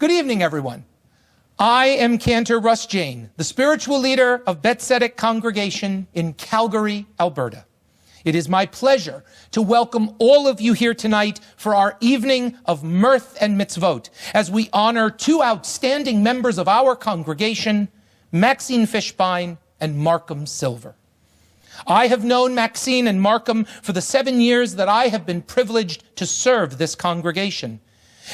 Good evening, everyone. I am Cantor Russ Jayne, the spiritual leader of Beth Tzedec congregation in Calgary, Alberta. It is my pleasure to welcome all of you here tonight for our evening of Mirth and Mitzvot, as we honor two outstanding members of our congregation, Maxine Fischbein and Markham Silver. I have known Maxine and Markham for the 7 years that I have been privileged to serve this congregation,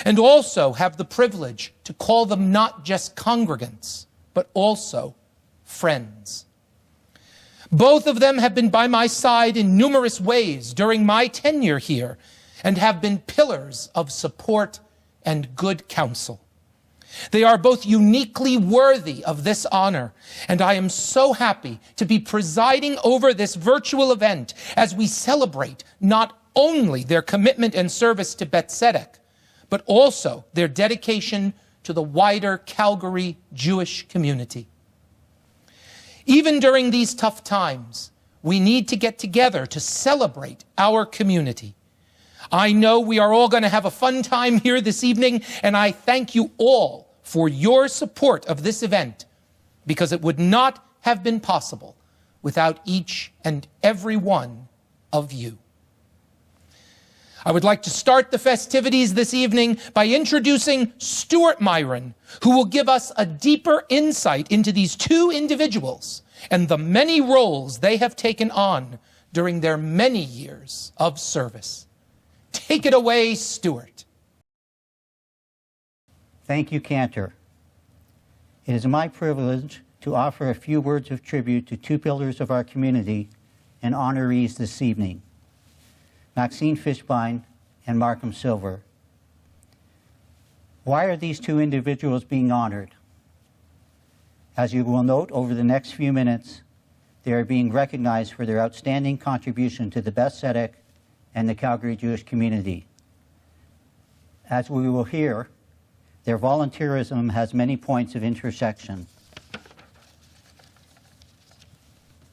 and also have the privilege to call them not just congregants, but also friends. Both of them have been by my side in numerous ways during my tenure here, and have been pillars of support and good counsel. They are both uniquely worthy of this honor, and I am so happy to be presiding over this virtual event as we celebrate not only their commitment and service to Beth Tzedec, but also their dedication to the wider Calgary Jewish community. Even during these tough times, we need to get together to celebrate our community. I know we are all going to have a fun time here this evening, and I thank you all for your support of this event, because it would not have been possible without each and every one of you. I would like to start the festivities this evening by introducing Stuart Myron, who will give us a deeper insight into these two individuals and the many roles they have taken on during their many years of service. Take it away, Stuart. Thank you, Cantor. It is my privilege to offer a few words of tribute to two pillars of our community and honorees this evening, Maxine Fischbein and Markham Silver. Why are these two individuals being honored? As you will note over the next few minutes, they are being recognized for their outstanding contribution to the Beth Tzedec and the Calgary Jewish community. As we will hear, their volunteerism has many points of intersection.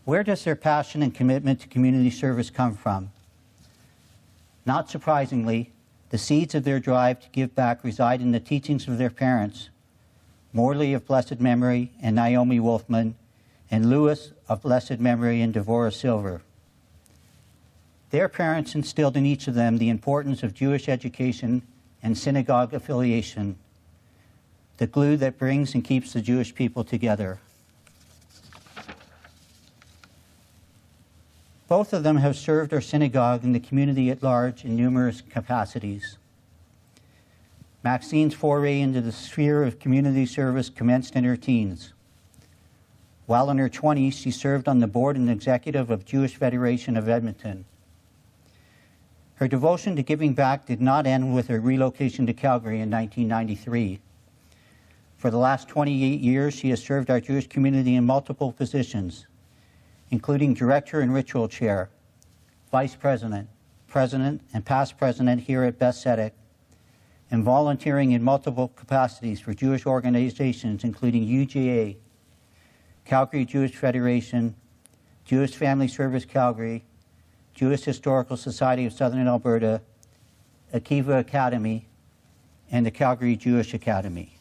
Where does their passion and commitment to community service come from? Not surprisingly, the seeds of their drive to give back reside in the teachings of their parents, Morley of blessed memory and Naomi Wolfman, and Lewis of blessed memory and Devorah Silver. Their parents instilled in each of them the importance of Jewish education and synagogue affiliation, the glue that brings and keeps the Jewish people together. Both of them have served our synagogue and the community at large in numerous capacities. Maxine's foray into the sphere of community service commenced in her teens. While in her 20s, she served on the board and executive of Jewish Federation of Edmonton. Her devotion to giving back did not end with her relocation to Calgary in 1993. For the last 28 years, she has served our Jewish community in multiple positions, including Director and Ritual Chair, Vice President, President, and past President here at Beth Tzedec, and volunteering in multiple capacities for Jewish organizations including UJA, Calgary Jewish Federation, Jewish Family Service Calgary, Jewish Historical Society of Southern Alberta, Akiva Academy, and the Calgary Jewish Academy.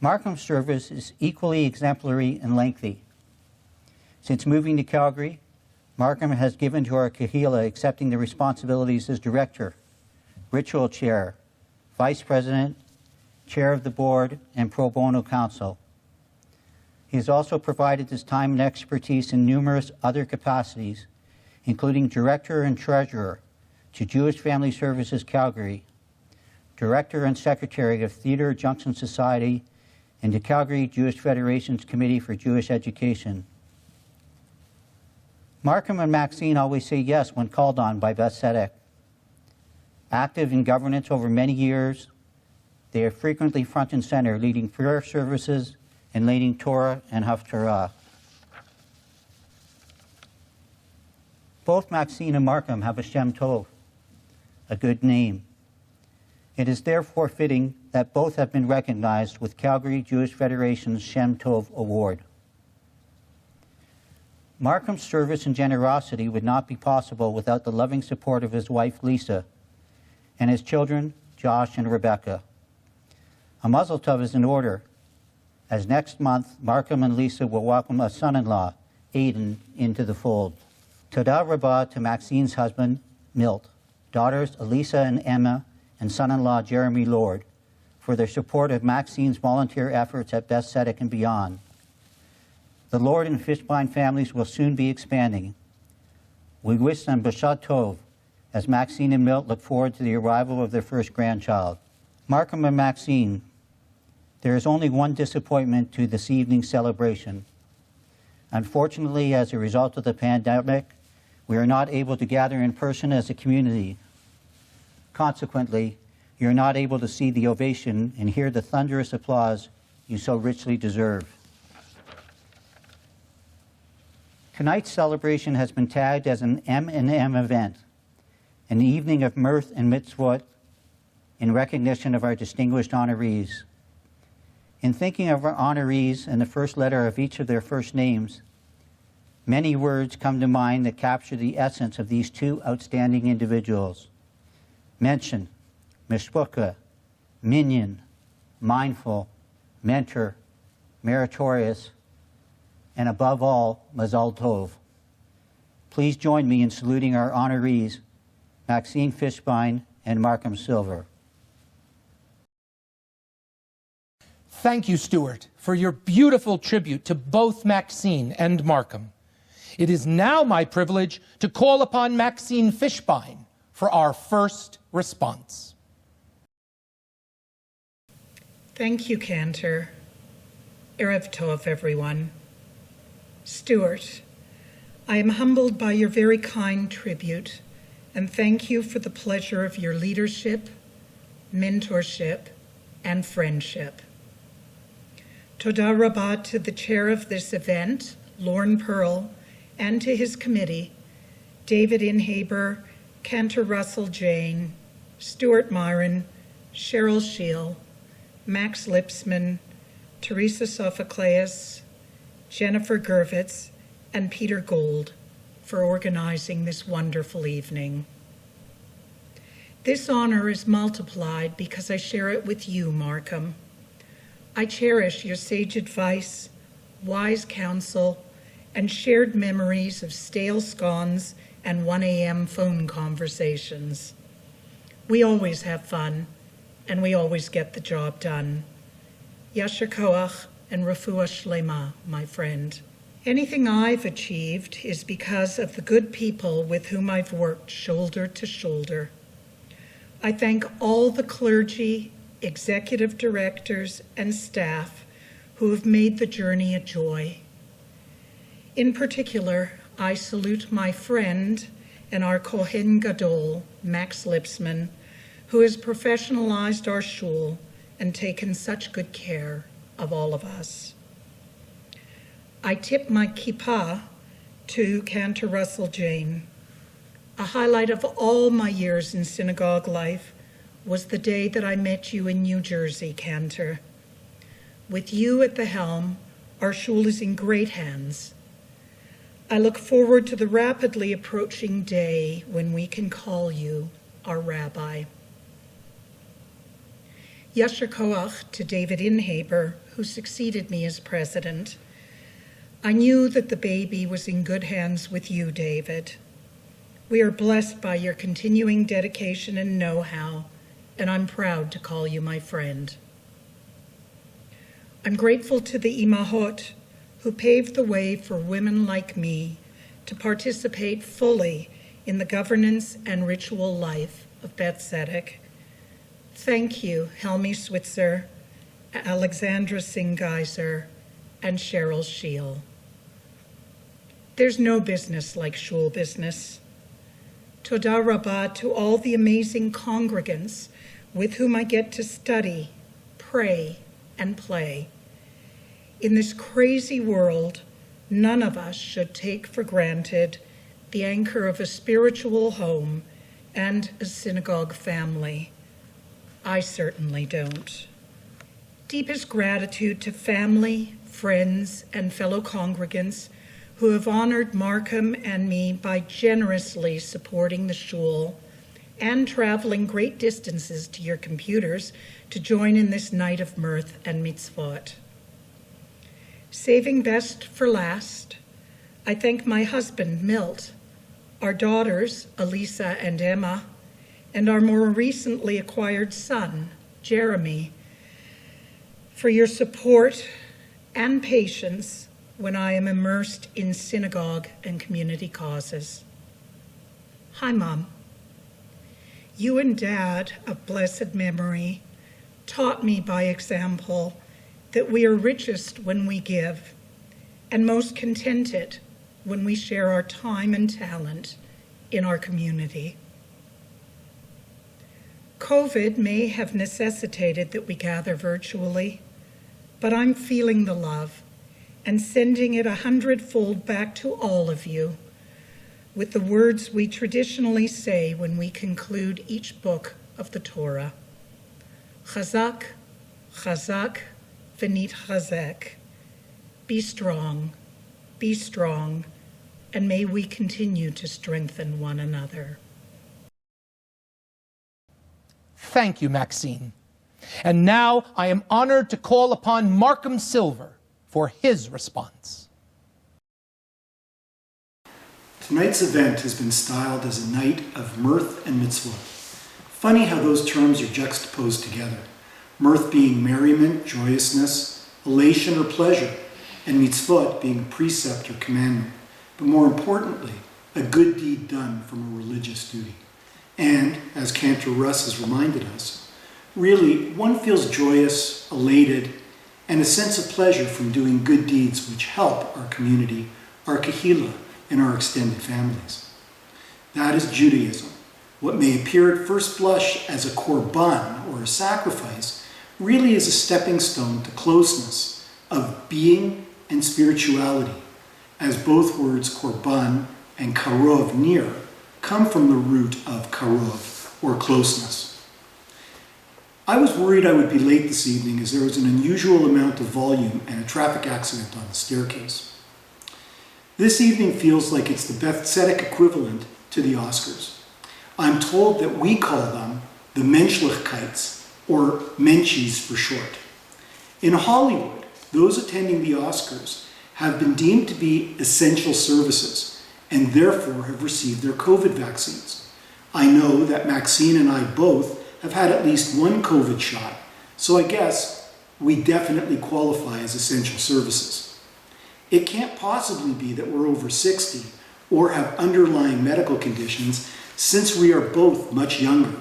Markham's service is equally exemplary and lengthy. Since moving to Calgary, Markham has given to our kahila, accepting the responsibilities as Director, Ritual Chair, Vice President, Chair of the Board, and Pro Bono Counsel. He has also provided his time and expertise in numerous other capacities, including Director and Treasurer to Jewish Family Services Calgary, Director and Secretary of Theatre Junction Society, and the Calgary Jewish Federation's Committee for Jewish Education. Markham and Maxine always say yes when called on by Beth Tzedec. Active in governance over many years, they are frequently front and center, leading prayer services and leading Torah and Haftarah. Both Maxine and Markham have a Shem Tov, a good name. It is therefore fitting that both have been recognized with Calgary Jewish Federation's Shem Tov Award. Markham's service and generosity would not be possible without the loving support of his wife, Lisa, and his children, Josh and Rebecca. A mazel tov is in order, as next month, Markham and Lisa will welcome a son-in-law, Aiden, into the fold. Toda Rabbah to Maxine's husband, Mirth, daughters Elisa and Emma, and son-in-law Jeremy Lord, for their support of Maxine's volunteer efforts at Beth Tzedec and beyond. The Lord and Fischbein families will soon be expanding. We wish them B'Shad Tov, as Maxine and Mirth look forward to the arrival of their first grandchild. Markham and Maxine, there is only one disappointment to this evening's celebration. Unfortunately, as a result of the pandemic, we are not able to gather in person as a community. Consequently, you are not able to see the ovation and hear the thunderous applause you so richly deserve. Tonight's celebration has been tagged as an M&M event, an evening of mirth and mitzvot in recognition of our distinguished honorees. In thinking of our honorees and the first letter of each of their first names, many words come to mind that capture the essence of these two outstanding individuals. Mention, mishpucha, minyan, mindful, mentor, meritorious, and above all, mazal tov. Please join me in saluting our honorees, Maxine Fischbein and Markham Silver. Thank you, Stuart, for your beautiful tribute to both Maxine and Markham. It is now my privilege to call upon Maxine Fischbein for our first response. Thank you, Cantor. Erev Tov, everyone. Stuart, I am humbled by your very kind tribute, and thank you for the pleasure of your leadership, mentorship, and friendship. Toda Rabbah to the chair of this event, Lorne Pearl, and to his committee, David Inhaber, Cantor Russell Jayne, Stuart Myron, Cheryl Scheel, Max Lipsman, Teresa Sophocleus, Jennifer Gervitz, and Peter Gold for organizing this wonderful evening. This honor is multiplied because I share it with you, Markham. I cherish your sage advice, wise counsel, and shared memories of stale scones and 1 a.m. phone conversations. We always have fun, and we always get the job done. Yasher koach and refuah shlema, my friend. Anything I've achieved is because of the good people with whom I've worked shoulder to shoulder. I thank all the clergy, executive directors, and staff who have made the journey a joy. In particular, I salute my friend and our Kohen Gadol, Max Lipsman, who has professionalized our shul and taken such good care of all of us. I tip my kippah to Cantor Russell Jayne. A highlight of all my years in synagogue life was the day that I met you in New Jersey, Cantor. With you at the helm, our shul is in great hands. I look forward to the rapidly approaching day when we can call you our rabbi. Yasher koach to David Inhaber, who succeeded me as president. I knew that the baby was in good hands with you, David. We are blessed by your continuing dedication and know-how, and I'm proud to call you my friend. I'm grateful to the imahot who paved the way for women like me to participate fully in the governance and ritual life of Beth Tzedec. Thank you, Helmi Switzer, Alexandra Singeiser, and Cheryl Scheel. There's no business like shul business. Toda Rabbah to all the amazing congregants with whom I get to study, pray, and play. In this crazy world, none of us should take for granted the anchor of a spiritual home and a synagogue family. I certainly don't. Deepest gratitude to family, friends, and fellow congregants who have honored Markham and me by generously supporting the shul and traveling great distances to your computers to join in this night of mirth and mitzvot. Saving best for last, I thank my husband, Milt, our daughters, Elisa and Emma, and our more recently acquired son, Jeremy, for your support and patience when I am immersed in synagogue and community causes. Hi, Mom. You and Dad, of blessed memory, taught me by example that we are richest when we give and most contented when we share our time and talent in our community. COVID may have necessitated that we gather virtually, but I'm feeling the love and sending it 100-fold back to all of you with the words we traditionally say when we conclude each book of the Torah. Chazak, chazak, v'nit chazek. Be strong, and may we continue to strengthen one another. Thank you, Maxine. And now I am honored to call upon Markham Silver for his response. Tonight's event has been styled as a night of mirth and mitzvot. Funny how those terms are juxtaposed together. Mirth being merriment, joyousness, elation or pleasure, and mitzvot being precept or commandment, but more importantly, a good deed done from a religious duty. And, as Cantor Russ has reminded us, really, one feels joyous, elated, and a sense of pleasure from doing good deeds which help our community, our kahila, and our extended families. That is Judaism. What may appear at first blush as a korban, or a sacrifice, really is a stepping stone to closeness of being and spirituality, as both words korban and karov, near, come from the root of karov, or closeness. I was worried I would be late this evening as there was an unusual amount of volume and a traffic accident on the staircase. This evening feels like it's the Beth Tzedec equivalent to the Oscars. I'm told that we call them the Menschlichkeits, or Menchies for short. In Hollywood, those attending the Oscars have been deemed to be essential services and therefore have received their COVID vaccines. I know that Maxine and I both have had at least one COVID shot, so I guess we definitely qualify as essential services. It can't possibly be that we're over 60 or have underlying medical conditions, since we are both much younger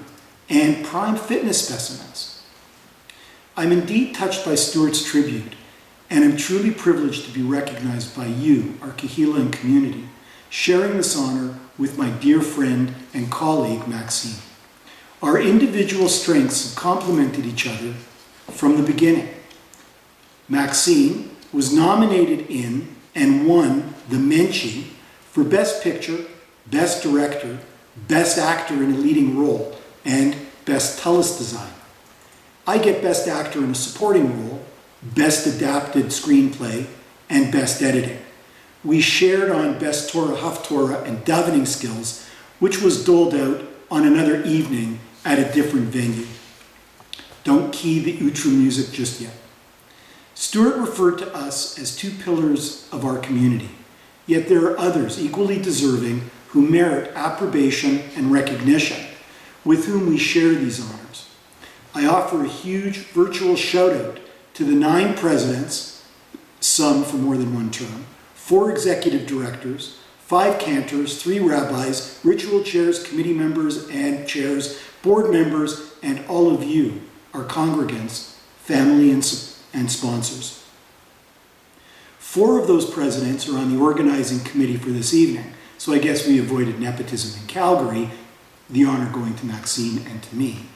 and prime fitness specimens. I'm indeed touched by Stuart's tribute, and am truly privileged to be recognized by you, our kahila and community, sharing this honor with my dear friend and colleague, Maxine. Our individual strengths have complemented each other from the beginning. Maxine was nominated in and won the Menchie for Best Picture, Best Director, Best Actor in a Leading Role, and Best Tallis Design. I get Best Actor in a Supporting Role, Best Adapted Screenplay, and Best Editing. We shared on Best Torah, Haftorah, and Davening Skills, which was doled out on another evening at a different venue. Don't key the outro music just yet. Stuart referred to us as two pillars of our community, yet there are others equally deserving who merit approbation and recognition, with whom we share these honors. I offer a huge virtual shout out to the 9 presidents, some for more than one term, 4 executive directors, 5 cantors, 3 rabbis, ritual chairs, committee members and chairs, board members, and all of you, our congregants, family and sponsors. 4 of those presidents are on the organizing committee for this evening, so I guess we avoided nepotism in Calgary, the honor going to Maxine and to me.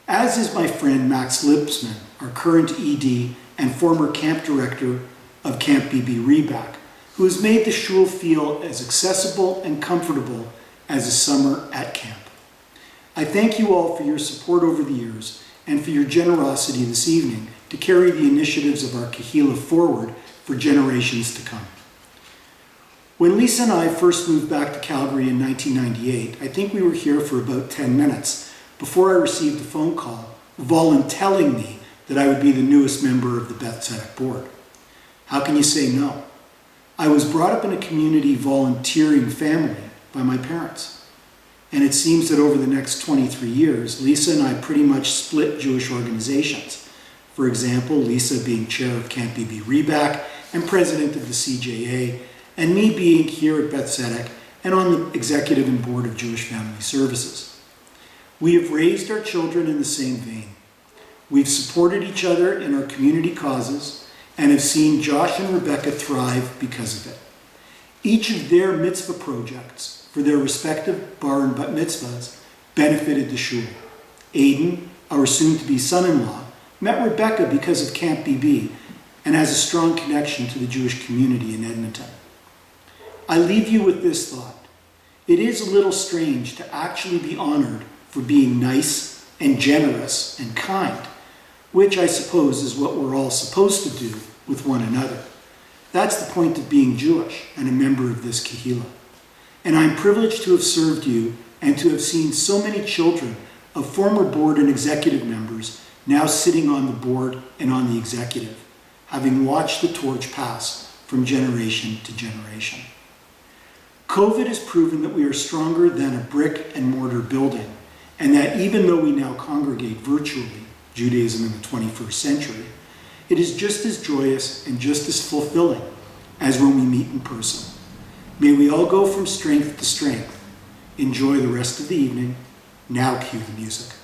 As is my friend Max Lipsman, our current ED and former camp director of Camp BB Reback, who has made the shul feel as accessible and comfortable as a summer at camp. I thank you all for your support over the years and for your generosity this evening to carry the initiatives of our kahila forward for generations to come. When Lisa and I first moved back to Calgary in 1998, I think we were here for about 10 minutes before I received a phone call telling me that I would be the newest member of the Beth Tzedec board. How can you say no? I was brought up in a community volunteering family by my parents. And it seems that over the next 23 years, Lisa and I pretty much split Jewish organizations. For example, Lisa being chair of Camp BB Reback and president of the CJA, and me being here at Beth Tzedec and on the executive and board of Jewish Family Services. We have raised our children in the same vein. We've supported each other in our community causes and have seen Josh and Rebecca thrive because of it. Each of their mitzvah projects for their respective bar and bat mitzvahs benefited the shul. Aiden, our soon-to-be son-in-law, met Rebecca because of Camp BB and has a strong connection to the Jewish community in Edmonton. I leave you with this thought. It is a little strange to actually be honored for being nice and generous and kind, which I suppose is what we're all supposed to do with one another. That's the point of being Jewish and a member of this kahila. And I'm privileged to have served you and to have seen so many children of former board and executive members now sitting on the board and on the executive, having watched the torch pass from generation to generation. COVID has proven that we are stronger than a brick and mortar building, and that even though we now congregate virtually, Judaism in the 21st century, it is just as joyous and just as fulfilling as when we meet in person. May we all go from strength to strength. Enjoy the rest of the evening. Now cue the music.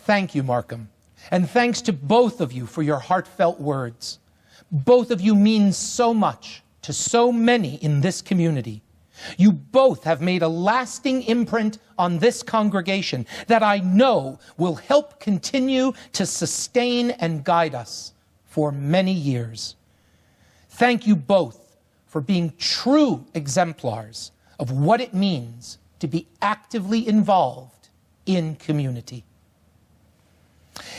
Thank you, Markham. And thanks to both of you for your heartfelt words. Both of you mean so much to so many in this community. You both have made a lasting imprint on this congregation that I know will help continue to sustain and guide us for many years. Thank you both for being true exemplars of what it means to be actively involved in community.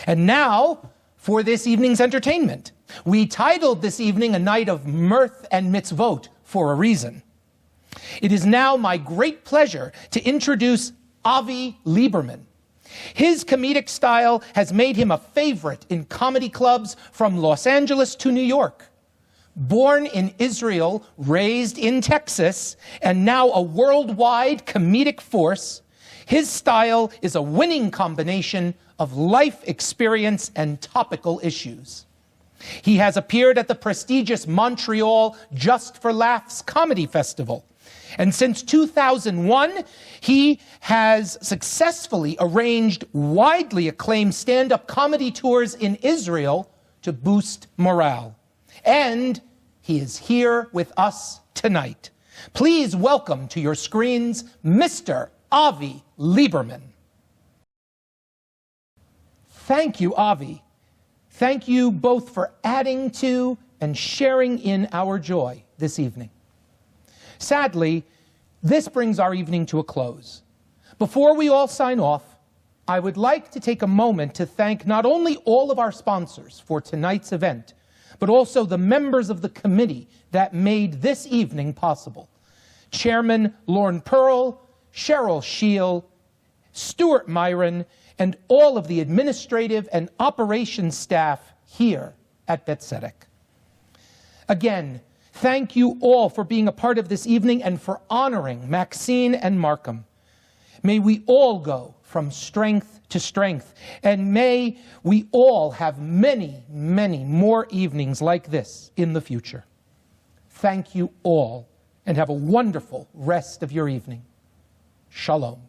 And now for this evening's entertainment. We titled this evening A Night of Mirth and Mitzvot for a reason. It is now my great pleasure to introduce Avi Lieberman. His comedic style has made him a favorite in comedy clubs from Los Angeles to New York. Born in Israel, raised in Texas, and now a worldwide comedic force, his style is a winning combination of life experience and topical issues. He has appeared at the prestigious Montreal Just for Laughs Comedy Festival. And since 2001, he has successfully arranged widely acclaimed stand-up comedy tours in Israel to boost morale. And he is here with us tonight. Please welcome to your screens, Mr. Avi Lieberman. Thank you, Avi. Thank you both for adding to and sharing in our joy this evening. Sadly, this brings our evening to a close. Before we all sign off, I would like to take a moment to thank not only all of our sponsors for tonight's event, but also the members of the committee that made this evening possible. Chairman Lorne Pearl, Cheryl Scheel, Stuart Myron, and all of the administrative and operations staff here at Beth Tzedec. Again, thank you all for being a part of this evening and for honoring Maxine and Markham. May we all go from strength to strength, and may we all have many, many more evenings like this in the future. Thank you all, and have a wonderful rest of your evening. Shalom.